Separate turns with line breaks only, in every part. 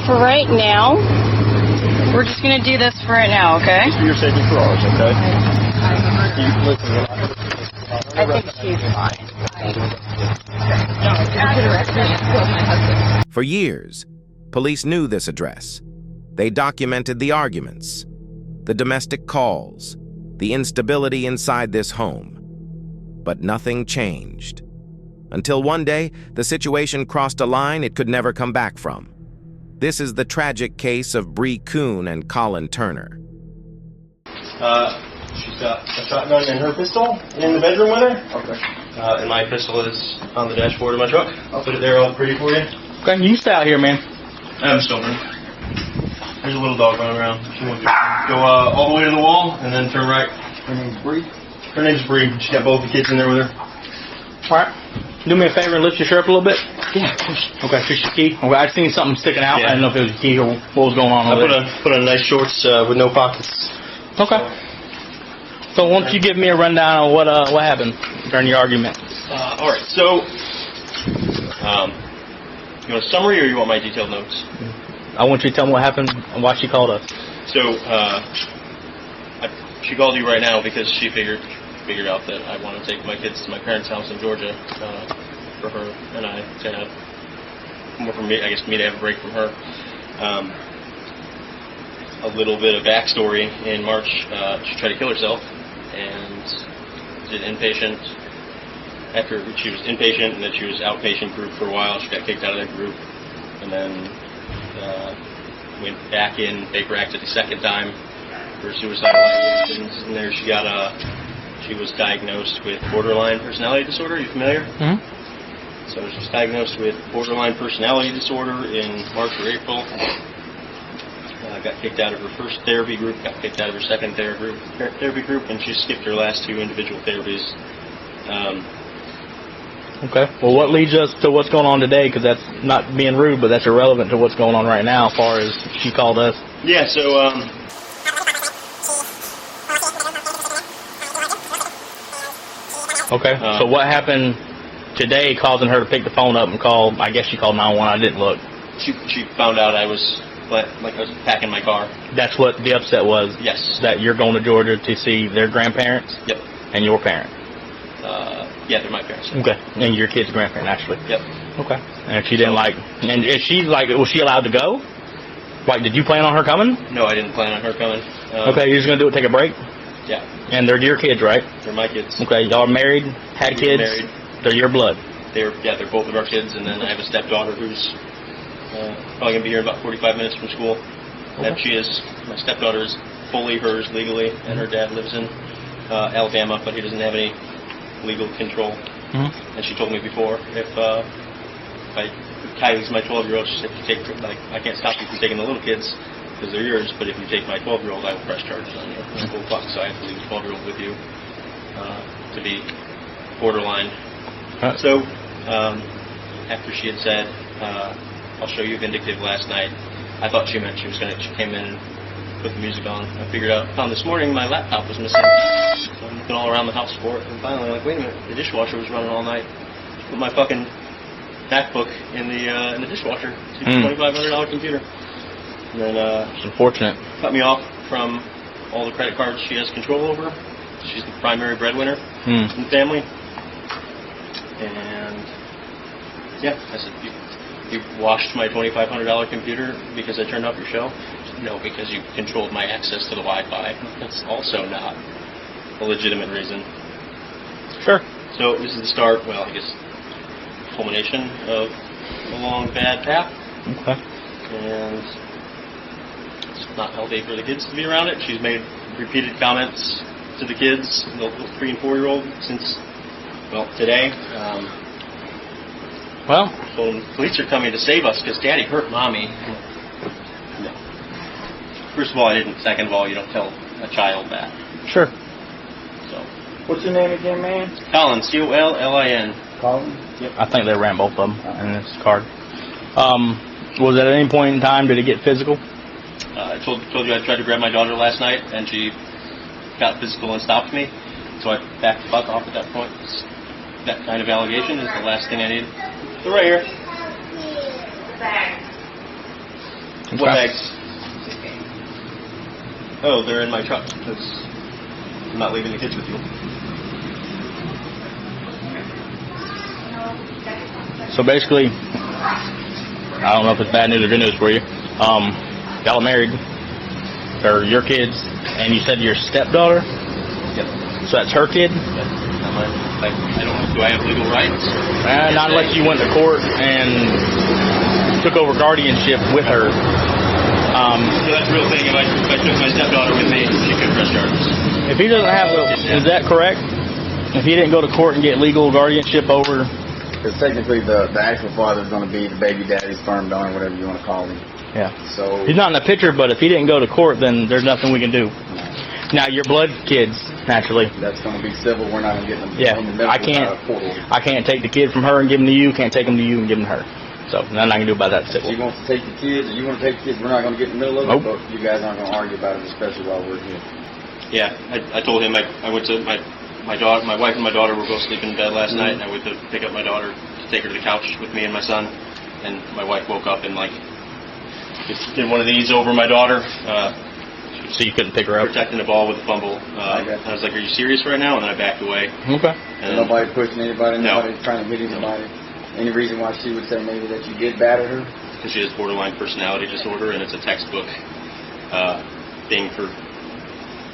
For right now, we're just going to do this for right now, okay?
Just for your safety for ours, okay?
I think she's fine.
For years, police knew this address. They documented the arguments, the domestic calls, the instability inside this home. But nothing changed. Until one day, the situation crossed a line it could never come back from. This is the tragic case of Bree Kuhn and Collin Turner.
She's got a shotgun and her pistol in the bedroom with her. Okay. And my pistol is on the dashboard of my truck. I'll put it there all pretty for you.
Okay, you stay out here, man.
I'm still running. There's a little dog running around. She wants to go all the way to the wall and then turn right. Her name's Bree. Her name's Bree. She's got both the kids in there with her.
All right. Do me a favor and lift your shirt up a little bit.
Yeah, of course.
Okay, here's your key. Okay, I seen something sticking out.
Yeah.
I didn't know if it was a key or what was going on over there.
Put on nice shorts with no pockets.
Okay. So why don't you give me a rundown on what happened during your argument?
All right. So, you want a summary or you want my detailed notes?
I want you to tell me what happened and why she called us.
So, she called you right now because she figured out that I want to take my kids to my parents' house in Georgia for her and I to have more for me. I guess me to have a break from her. A little bit of backstory: in March, she tried to kill herself and did inpatient. After she was inpatient and then she was outpatient group for a while, she got kicked out of that group and then went back in, paper acted a second time for suicidal ideations, and there she was diagnosed with borderline personality disorder. Are you familiar?
Mm-hmm.
So she was diagnosed with borderline personality disorder in March or April. Got kicked out of her first therapy group, got kicked out of her second therapy group, and she skipped her last two individual therapies.
Okay. Well, what leads us to what's going on today? Because that's not being rude, but that's irrelevant to what's going on right now as far as she called us.
Yeah, so...
Okay. So what happened today causing her to pick the phone up and call? I guess she called 911. I didn't look.
She found out I was packing my car.
That's what the upset was?
Yes.
That you're going to Georgia to see their grandparents?
Yep.
And your parent?
Yeah, they're my parents.
Okay. And your kid's grandparent, actually?
Yep.
Okay. And she didn't and is she was she allowed to go? Like, did you plan on her coming?
No, I didn't plan on her coming.
Okay, you're just going to do it, take a break?
Yeah.
And they're your kids, right?
They're my kids.
Okay, y'all are married, had kids?
Married.
They're your blood?
They're both of our kids, and then I have a stepdaughter who's probably going to be here in about 45 minutes from school.
Okay.
My stepdaughter is fully hers legally, and her dad lives in Alabama, but he doesn't have any legal control.
Mm-hmm.
And she told me before, if Kylie's my 12-year-old, she said, I can't stop you from taking the little kids because they're yours, but if you take my 12-year-old, I will press charges on you. So I have to leave the 12-year-old with you to be borderline. So after she had said, I'll show you vindictive last night, I thought she meant she came in and put the music on. I found this morning my laptop was missing. So I'm looking all around the house for it, and finally I'm like, wait a minute, the dishwasher was running all night. Put my fucking MacBook in the dishwasher. It's a $2,500 computer. And then
it's unfortunate.
Cut me off from all the credit cards she has control over. She's the primary breadwinner in the family. And yeah, I said, you washed my $2,500 computer because I turned off your show? No, because you controlled my access to the Wi-Fi. That's also not a legitimate reason.
Sure.
So this is the start, well, I guess, culmination of a long, bad path.
Okay.
And it's not healthy for the kids to be around it. She's made repeated comments to the kids, the 3- and 4-year-old, since, today.
Well,
So the police are coming to save us because Daddy hurt Mommy. No. First of all, I didn't. Second of all, you don't tell a child that.
sure.
So,
What's your name again, man?
Collin, Collin.
Collin?
Yep.
I think they ran both of them in this card. Was at any point in time, did it get physical?
I told you I tried to grab my daughter last night, and she got physical and stopped me. So I backed the fuck off at that point. That kind of allegation is the last thing I need. So right here. What bags? Oh, they're in my truck because I'm not leaving the kids with you.
So basically, I don't know if it's bad news or good news for you. Y'all are married, or your kids, and you said your stepdaughter?
Yep.
So that's her kid?
I don't know. Do I have legal rights?
Not unless you went to court and took over guardianship with her.
So that's the real thing. If I took my stepdaughter with me, she could press charges.
If he doesn't have is that correct? If he didn't go to court and get legal guardianship over...
Because technically the actual father is going to be the baby daddy, sperm donor, whatever you want to call him.
Yeah.
So
he's not in the picture, but if he didn't go to court, then there's nothing we can do. Now, your blood kids, naturally.
That's going to be civil. We're not going to get them in the middle
I can't take the kid from her and give him to you. Can't take him to you and give him to her. So nothing I can do about that. Civil.
She wants to take the kids, or you want to take the kids. We're not going to get in the middle of it. But you guys aren't going to argue about it, especially while we're here.
Yeah, I told him I went to my daughter, my wife and my daughter were both sleeping in bed last night, and I went to pick up my daughter to take her to the couch with me and my son, and my wife woke up and just did one of these over my daughter.
So you couldn't pick her up?
Protecting the ball with a fumble. I was like, "Are you serious right now?" And then I backed away.
Okay.
And nobody pushing anybody. Nobody trying to hit anybody. Any reason why she would say maybe that you did batter her?
Because she has borderline personality disorder, and it's a textbook thing for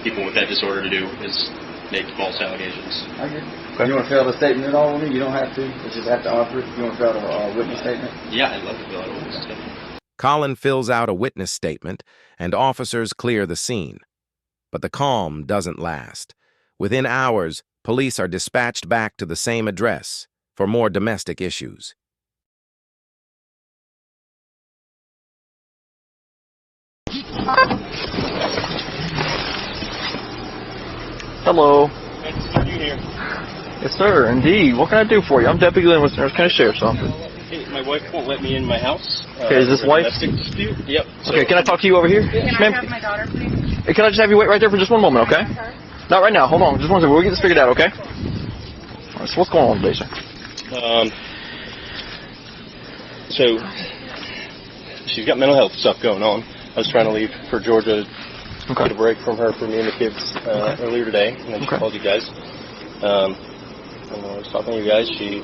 people with that disorder to do is make false allegations.
I get it. Okay. You want to fill out a statement at all with me? You don't have to. You just have to offer it. You want to fill out a witness statement?
Yeah, I'd love to fill out a witness statement.
Collin fills out a witness statement, and officers clear the scene. But the calm doesn't last. Within hours, police are dispatched back to the same address for more domestic issues.
Hello.
Nice to see you here.
Yes, sir. Indeed. What can I do for you? I'm Deputy Glenn with Nurse County Sheriff's Office.
Hey, my wife won't let me in my house.
Okay, is this wife?
Domestic dispute. Yep.
Okay, can I talk to you over here?
Can I have my daughter, please?
Hey, can I just have you wait right there for just one moment, okay? Not right now. Hold on. Just one second. We'll get this figured out, okay? All right, so what's going on today, sir?
So she's got mental health stuff going on. I was trying to leave for Georgia to get a break from her for me and the kids earlier today, and then she called you guys. And when I was talking to you guys, she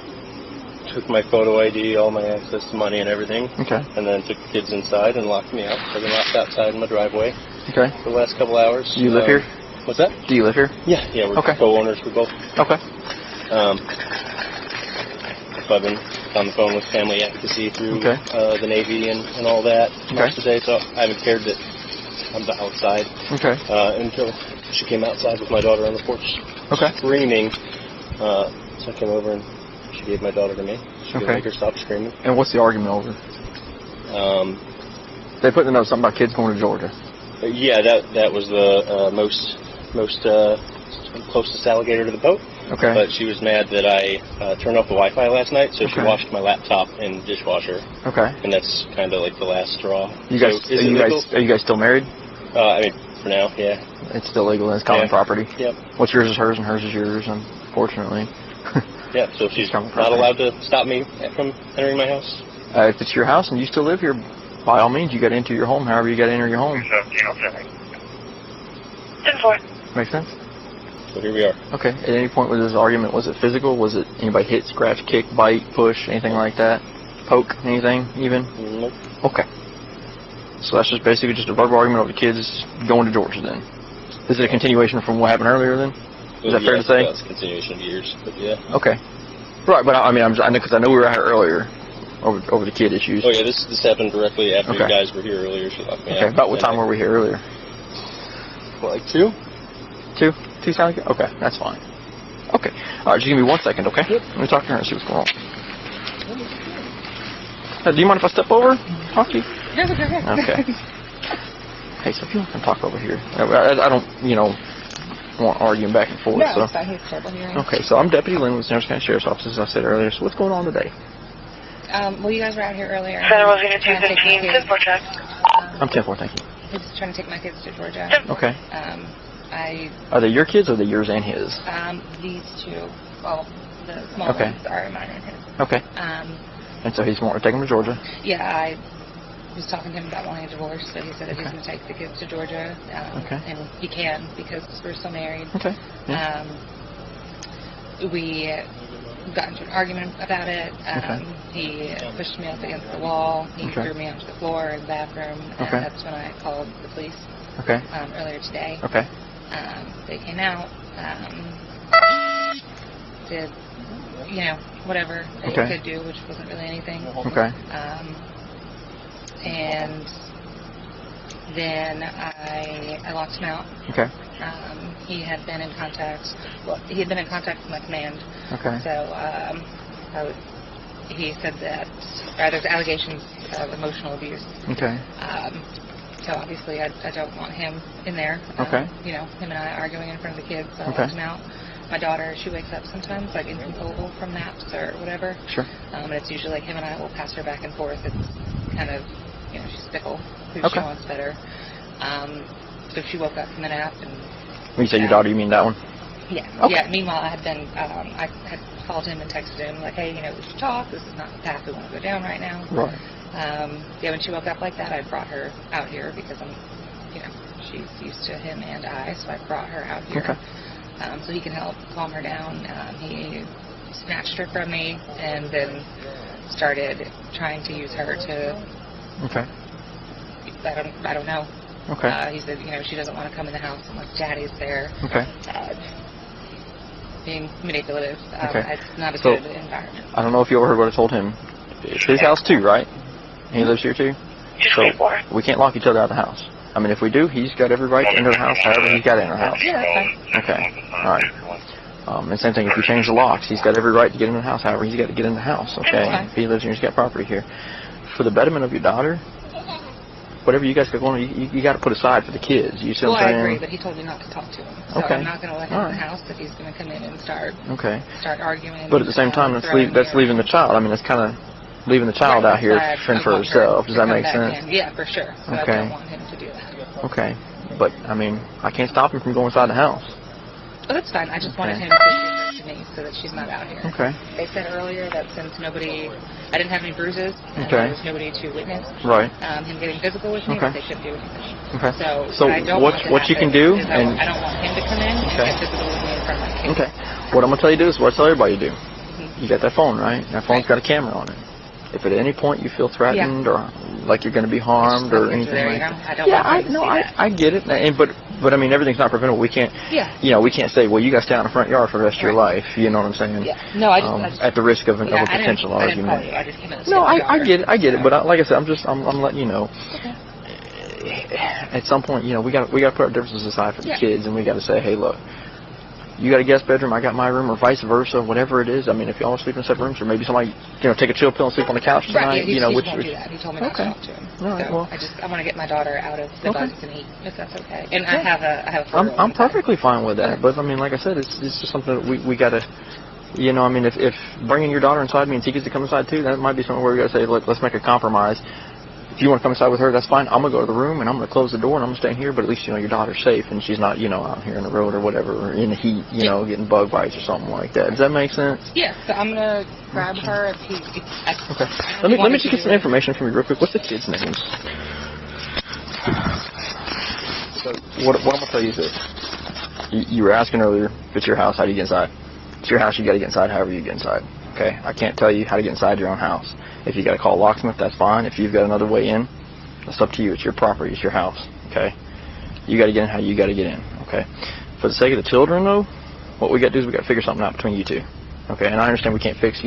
took my photo ID, all my access to money and everything, and then took the kids inside and locked me out. So I've been locked outside in my driveway for the last couple hours.
Do you live here?
What's that?
Do you live here?
Yeah, we're co-owners. We both.
Okay.
So I've been on the phone with family advocacy through the Navy and all that most of the day, so I haven't cared that I'm outside until she came outside with my daughter on the porch screaming. So I came over and she gave my daughter to me. She didn't make her stop screaming.
And what's the argument over? They put in the note something about kids going to Georgia.
Yeah, that was the most closest alligator to the boat.
Okay.
But she was mad that I turned off the Wi-Fi last night, so she washed my laptop and dishwasher. Okay. And that's kind of like the last straw.
Are you guys still married?
I mean, for now, yeah.
It's still legal and it's common property?
Yep.
What's yours is hers and hers is yours, unfortunately.
Yeah, so she's not allowed to stop me from entering my house?
If it's your house and you still live here, by all means, you got to enter your home however you got to enter your home.
10-4.
Make sense?
So here we are.
Okay. At any point with this argument, was it physical? Was it anybody hit, scratch, kick, bite, push, anything like that? Poke, anything even?
Nope.
Okay. So that's just basically just a verbal argument over the kids going to Georgia then. Is it a continuation from what happened earlier then? Is that fair to say?
It's a continuation of years, but yeah.
Okay. Right, but I mean, I know because I know we were out here earlier over the kid issues.
Oh yeah, this happened directly after you guys were here earlier. She locked me out.
Okay. About what time were we here earlier?
Like 2.
2? 2 sound good? Okay, that's fine. Okay. All right, just give me 1 second, okay? Yep. Let me talk to her and see what's going on. Do you mind if I step over and talk to you?
Yes, okay.
Hey, so if you can talk over here. I don't, want arguing back and forth.
No,
so.
it's fine. He's terrible hearing.
Okay, so I'm Deputy Lynn with the Sept County Sheriff's Office, as I said earlier. So what's going on today?
Well, you guys were out here earlier.
Federal Unit 215, 10-4 check.
I'm 10-4, thank you.
He's trying to take my kids to Georgia.
Okay.
Are
they your kids or are they yours and his?
These two, well, the small ones are mine and his.
Okay. And so he's wanting to take them to Georgia?
Yeah, was talking to him about wanting a divorce, so he said that he's going to take the kids to Georgia, and he can because we're still married.
Okay. Yeah.
We got into an argument about it. He pushed me up against the wall. He threw me onto the floor in the bathroom, and that's when I called the police earlier today.
Okay.
They came out, did, whatever they could do, which wasn't really anything.
Okay.
And then I locked him out.
Okay.
He had been in contact. Well, he had been in contact with my command.
Okay.
So he said that there's allegations of emotional abuse.
Okay.
So obviously I don't want him in there.
Okay.
Him and I arguing in front of the kids. So I locked him out. My daughter, she wakes up sometimes, like inconsolable from naps or whatever.
Sure.
And it's usually like him and I will pass her back and forth. It's kind of, she's fickle. Who she wants better. So she woke up from the nap and.
When you say your daughter, you mean that one?
Yeah.
Okay.
Yeah. Meanwhile, I had called him and texted him like, hey, we should talk. This is not the path we want to go down right now.
Right.
When she woke up like that, I brought her out here because she's used to him and I, so I brought her out here.
Okay.
So he can help calm her down. He snatched her from me and then started trying to use her to.
Okay.
I don't know.
Okay.
He said, she doesn't want to come in the house unless Daddy's there.
Okay.
Being manipulative.
Okay.
It's not a good environment.
I don't know if you overheard what I told him. It's his house too, right? He lives here too? So we can't lock each other out of the house. I mean, if we do, he's got every right to enter the house however he's got to enter the house.
Yeah, that's fine.
Okay. All right. And same thing, if you change the locks, he's got every right to get into the house however he's got to get in the house. Okay. If he lives here, he's got property here. For the betterment of your daughter, whatever you guys got going on, you got to put aside for the kids. You see what I'm saying?
I agree, but he told me not to talk to him. So I'm not going to let him in the house if he's going to come in and start arguing.
But at the same time, that's leaving the child. I mean, that's kind of leaving the child out here to fend for herself. Does that make sense?
Yeah, for sure. So I don't want him to do that.
Okay. But, I mean, I can't stop him from going inside the house.
Oh, that's fine. I just wanted him to give her to me so that she's not out here.
Okay.
They said earlier that since I didn't have any bruises, and there was nobody to witness him getting physical with me, that they shouldn't do anything. Okay. So I don't
what you can do, and
I don't want him to come in and get physical with me in front of my kids.
Okay. What I'm going to tell you to do is what I tell everybody to do. You got that phone, right? That phone's got a camera on it. If at any point you feel threatened or like you're going to be harmed or anything like that. I get it. But I mean, everything's not preventable. We can't, we can't say, well, you got to stay out in the front yard for the rest of your life. You know what I'm saying?
Yeah. No, I just
at the risk of a potential argument.
I just came in
I get it. But like I said, I'm letting you know. Okay. At some point, we got to put our differences aside for the kids, and we got to say, hey, look. You got a guest bedroom, I got my room, or vice versa, whatever it is. I mean, if y'all sleep in separate rooms, or maybe somebody, take a chill pill and sleep on the couch tonight.
He won't do that. He told me not to talk to him.
All right,
so I want to get my daughter out of the bugs and eat, if that's okay. And I have a.
I'm perfectly fine with that, but I mean, like I said, it's just something that we got to. I mean, if bringing your daughter inside means he gets to come inside too, that might be something where we got to say, look, let's make a compromise. If you want to come inside with her, that's fine. I'm going to go to the room, and I'm going to close the door, and I'm going to stay in here, but at least, your daughter's safe, and she's not, out here in the road or whatever, or in the heat, getting bug bites or something like that. Does that make sense?
Yeah, so I'm going to grab her if he...
Okay. Let me just get some information from you real quick. What's the kids' names? So what I'm going to tell you is this. You were asking earlier, if it's your house, how do you get inside? If it's your house, you got to get inside however you get inside. Okay? I can't tell you how to get inside your own house. If you got to call a locksmith, that's fine. If you've got another way in, that's up to you. It's your property. It's your house. Okay? You got to get in how you got to get in. Okay? For the sake of the children, though, what we got to do is we got to figure something out between you two. Okay? And I understand we can't fix,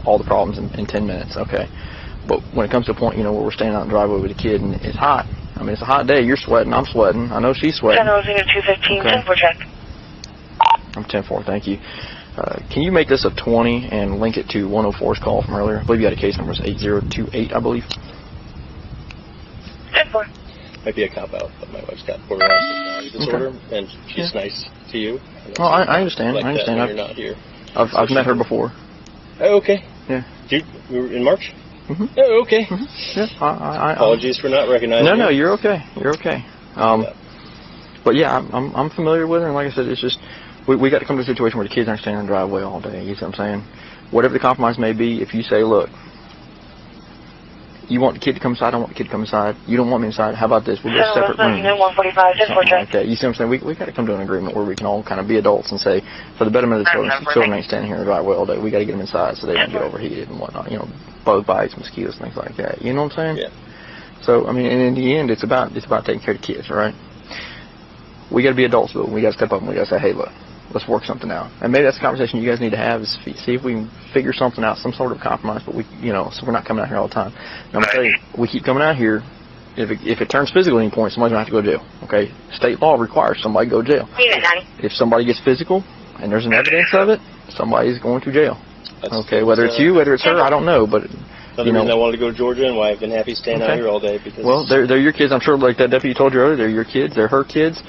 all the problems in 10 minutes. Okay? But when it comes to a point, where we're standing out in the driveway with a kid and it's hot. I mean, it's a hot day. You're sweating. I'm sweating. I know she's sweating.
Channel 215, 10-4 check.
I'm 10-4. Thank you. Can you make this a 20 and link it to 104's call from earlier? I believe you had a case number. It's 8028, I believe.
10-4.
Might be a cop-out, but my wife's got borderline personality disorder, and she's nice to you.
Well, I understand.
Like
I understand.
You're not here.
I've met her before.
Oh, okay.
Yeah.
We were in March?
Mm-hmm.
Oh, okay.
Mm-hmm. Yeah.
Apologies for not recognizing you.
No, you're okay. You're okay. But yeah, I'm familiar with her, and like I said, it's just... We got to come to a situation where the kids aren't standing in the driveway all day. You see what I'm saying? Whatever the compromise may be, if you say, look, You want the kid to come inside, I don't want the kid to come inside. You don't want me inside. How about this? We'll get separate rooms.
145,
Something like that. You see what I'm saying? We got to come to an agreement where we can all kind of be adults and say, for the betterment of the children, the children ain't standing here in the right way all day. We got to get them inside so they don't get overheated and whatnot. You know, bug bites, mosquitoes, things like that. You know what I'm saying?
Yeah.
So, I mean, and in the end, it's about taking care of the kids, right? We got to be adults, but we got to step up and we got to say, hey, look, let's work something out. And maybe that's a conversation you guys need to have, is see if we can figure something out, some sort of compromise, but so we're not coming out here all the time. Now, I'm going to tell you, we keep coming out here, if it turns physical at any point, somebody's going to have to go to jail, okay? State law requires somebody to go to jail. If somebody gets physical and there's an evidence of it, somebody's going to jail. Okay, whether it's you, whether it's her, I don't know, but...
Another reason I wanted to go to Georgia and why I've been happy staying out here all day. Because
well, they're your kids. I'm sure, like that deputy told you earlier, they're your kids, they're her kids.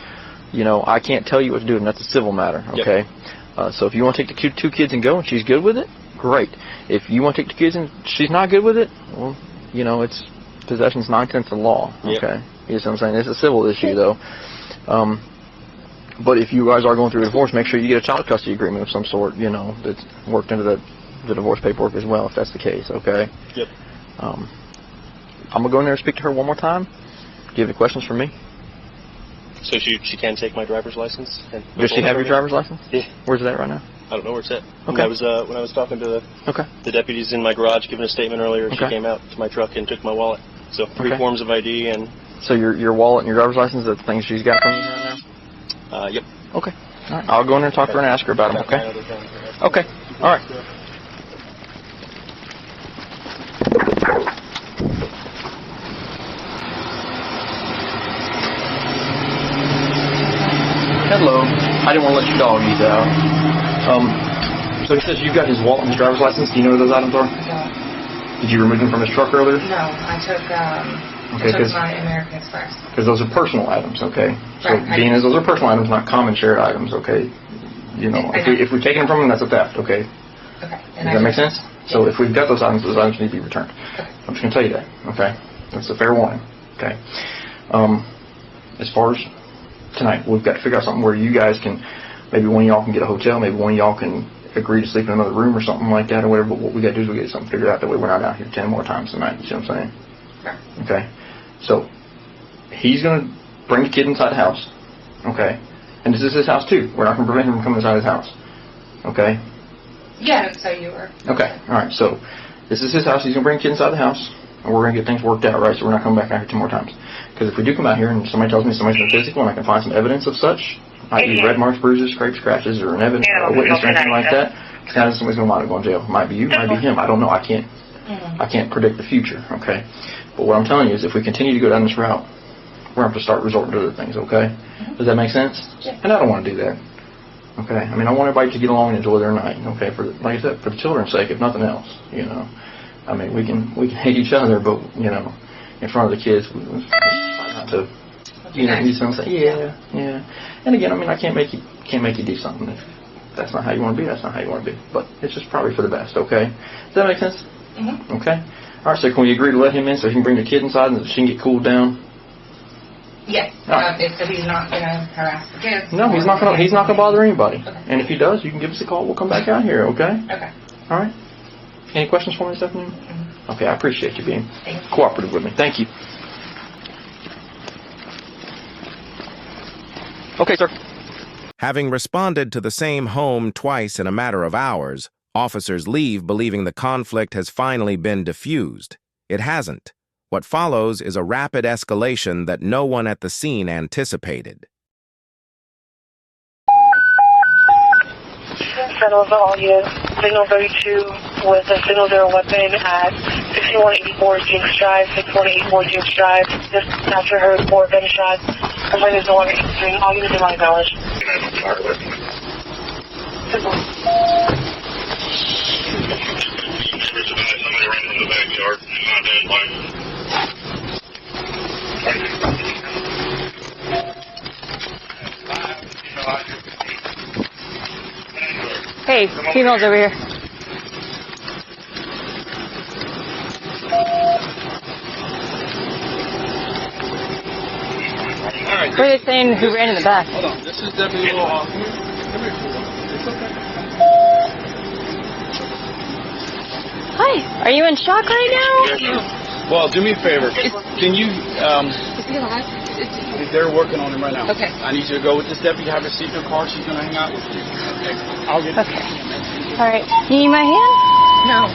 I can't tell you what to do, and that's a civil matter, okay? Yep. So if you want to take the two kids and go, and she's good with it, great. If you want to take the kids and she's not good with it, well, it's possession's 9/10 of the law, okay? Yep. You know what I'm saying? It's a civil issue, though. But if you guys are going through a divorce, make sure you get a child custody agreement of some sort, that's worked into the divorce paperwork as well, if that's the case, okay?
Yep.
I'm going to go in there and speak to her one more time. Do you have any questions for me?
So she can take my driver's license?
Does she have your driver's license?
Yeah.
Where's it at right now?
I don't know where it's at.
Okay.
When I was talking to the deputies in my garage giving a statement earlier, she came out to my truck and took my wallet. So 3 forms of ID and...
So your wallet and your driver's license, are the things she's got from you right now?
Yep.
Okay. All right. I'll go in there and talk to her and ask her about them, okay? Okay. All right. Hello. I didn't want to let your dog eat out. So he says you've got his wallet and his driver's license. Do you know what those items are? No. Did you remove them from his truck earlier?
No, I took my American Express.
Because those are personal items, okay? So being as those are personal items, not common shared items, okay? If we're taking them from him, that's a theft, okay?
Okay.
Does that make sense? So if we've got those items need to be returned. Okay. I'm just going to tell you that, okay? That's a fair warning, okay? As far as tonight, we've got to figure out something where you guys can, maybe one of y'all can get a hotel, maybe one of y'all can agree to sleep in another room or something like that or whatever, but what we got to do is we get something figured out, that way we're not out here 10 more times tonight, you see what I'm saying?
Sure.
Okay? So, he's going to bring the kid inside the house, okay? And this is his house too. We're not going to prevent him from coming inside his house, okay?
Yeah, so you were.
Okay, alright, so this is his house, he's going to bring the kid inside the house, and we're going to get things worked out, right? So we're not coming back out here 10 more times. Because if we do come out here and somebody tells me somebody's been physical and I can find some evidence of such, i.e. red marks, bruises, scrapes, scratches, or an evidence, a witness or anything like that, it's kind of somebody's going to want to go in jail. Might be you, might be him, I don't know, I can't predict the future, okay? But what I'm telling you is if we continue to go down this route, we're going to have to start resorting to other things, okay? Does that make sense?
Yeah.
And I don't want to do that, okay? I mean, I want everybody to get along and enjoy their night, okay? Like I said, for the children's sake, if nothing else, I mean, we can hate each other, but, in front of the kids, we try not to, you say, yeah. And again, I mean, I can't make you do something. If that's not how you want to be, that's not how you want to be. But it's just probably for the best, okay? Does that make sense?
Mm-hmm.
Okay? All right, so can we agree to let him in so he can bring the kid inside and she can get cooled down?
Yes. If he's not going to harass the kids.
No, he's not going to bother anybody.
Okay.
And if he does, you can give us a call. We'll come back out here, okay?
Okay.
All right? Any questions for me this afternoon?
Mm-hmm.
Okay, I appreciate you being cooperative with me. Thank you. Okay, sir.
Having responded to the same home twice in a matter of hours, officers leave believing the conflict has finally been diffused. It hasn't. What follows is a rapid escalation that no one at the scene anticipated.
Settles all units. Signal 32 with a signal 0 weapon at 6184 Jinx Drive, 6184 Jinx Drive. Just after her 4 gunshots. Complaint is no longer answering. All units are my knowledge.
Somebody ran from the backyard. Not dead.
Hey, females over here. Where are they saying who ran in the back?
Hold on, this is Deputy Law. Come here. It's okay.
Hi, are you in shock right now?
Well, do me a favor. Can you,
Is he alive?
they're working on him right now.
Okay.
I need you to go with this deputy, have a seat in the car. She's going to hang out with you. I'll get
Okay. All right. You need my hand?
No.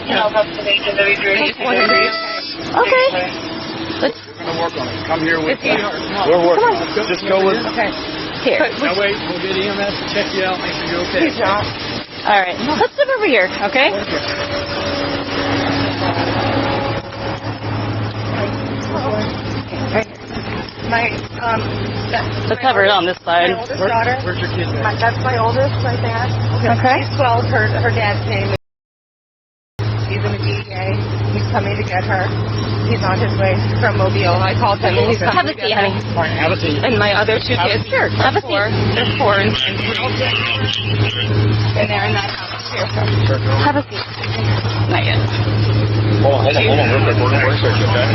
No, that's the nation that we drew.
Okay. Let's.
We're going to work on it. Come here with me. We're working on it. Just go with
Okay.
Here.
Now wait, we'll get EMS to check you out, make sure you're okay.
All right. Let's live over here, okay? Let's have her on this side.
My oldest daughter.
Where's your kid at?
That's my oldest right there.
Okay.
She's 12. Her dad's name is. He's in the DEA. He's coming to get her. He's on his way from Mobile. I called him and he's
Have
coming
a
to
seat,
get her.
honey.
Have a seat.
And my other two kids.
Sure. Have a seat.
They're 4 and 3. And they're in that house here.
Have a seat. Not yet.
Hold on, real quick. We're going to search you, okay?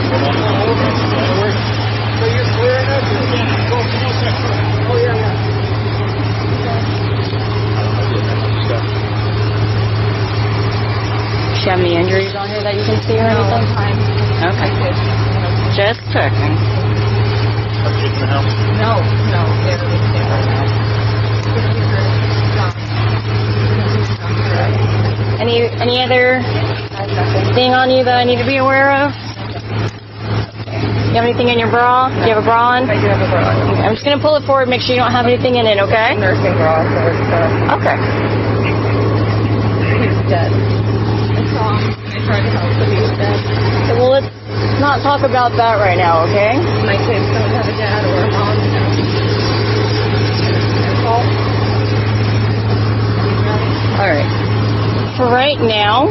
Hold on.
So you're clearing up here? Yeah. Go, oh, yeah.
Does she have any injuries on her that you can see or anything? Okay. Just checking.
Have kids in the house?
No. They're right now.
Any other thing on you that I need to be aware of? You have anything in your bra? Do you have a bra on?
I do have a bra.
Okay, I'm just going to pull it forward, make sure you don't have anything in it, okay?
Nursing bra.
Okay.
He's dead. I saw him and I tried to help, but he was dead.
So, well, let's not talk about that right now, okay?
My kids don't have a dad or a mom.
All right. For right now,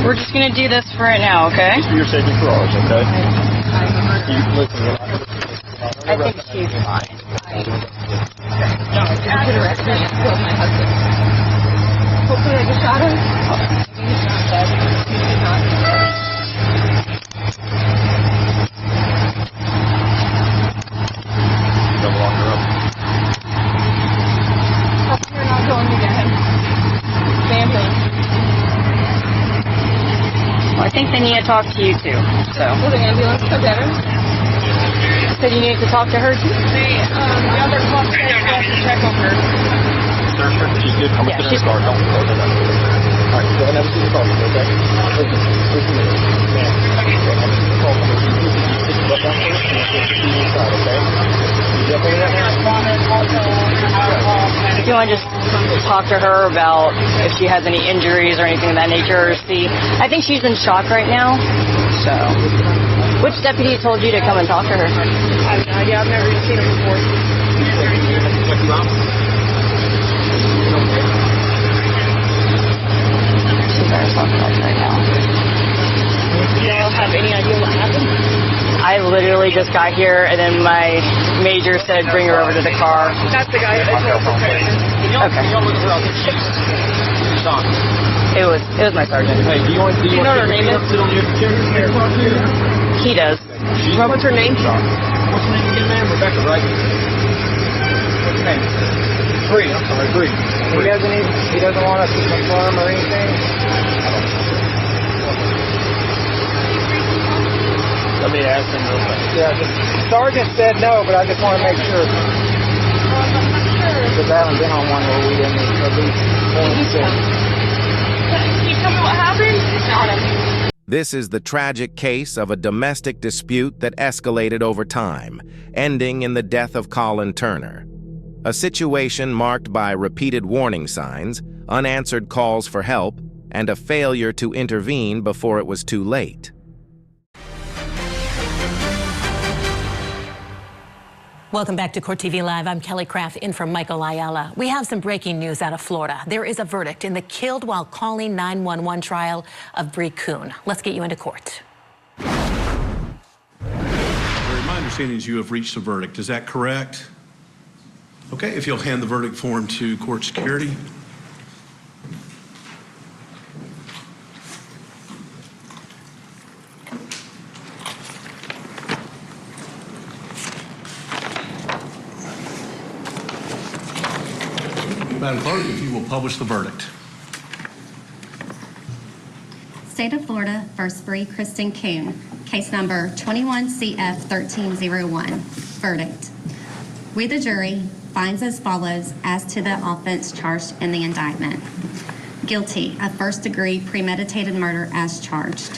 we're just going to do this for right now, okay?
For your safety for ours, okay? You listen,
I think she's fine.
No, I could arrest me and kill my husband. Hopefully I just shot him. He's not dead. He's not dead.
double lock her up.
We're not going to get him. Family.
Well, I think they need to talk to you too. So.
Will the ambulance come get her?
Said you need to talk to her too?
The other cop said he has to check on her.
Search her. She's good. Come
Yeah,
with
she's
the car. Don't close it up. All right, go ahead and have a seat in the car, okay? Listen a minute. Yeah. Okay, have a seat in the car. You sit your butt down first, and you'll put your feet inside, okay? You jump over that now?
Do you want to just talk to her about if she has any injuries or anything of that nature, or see? I think she's in shock right now. So, which deputy told you to come and talk to her?
I have no idea. I've never even seen him before.
Check you out.
She's very suspect right now.
Do y'all have any idea what happened?
I literally just got here, and then my major said bring her over to the car.
That's the guy that drove the person.
Okay. It was my sergeant.
Hey, do you want
Do you know what her name is?
sit on your chair?
He does.
What's her name?
What's your name again, ma'am? Rebecca, right? What's your name? Bree. I'm sorry, Bree.
He doesn't want us to confirm or anything?
Let me ask him real quick.
Yeah, the sergeant said no, but I just want to make sure. Because I haven't been on one where we didn't at least point to.
Can you tell me what happened?
This is the tragic case of a domestic dispute that escalated over time, ending in the death of Collin Turner. A situation marked by repeated warning signs, unanswered calls for help, and a failure to intervene before it was too late.
Welcome back to Court TV Live. I'm Kelly Craft in for Michael Ayala. We have some breaking news out of Florida. There is a verdict in the killed while calling 911 trial of Bree Kuhn. Let's get you into court.
My understanding is you have reached a verdict. Is that correct? Okay, if you'll hand the verdict form to court security. Madam Clerk, if you will publish the verdict.
State of Florida v. Bree Kuhn, case number 21-CF-1301. Verdict. We, the jury, finds as follows as to the offense charged in the indictment. Guilty of first-degree premeditated murder as charged.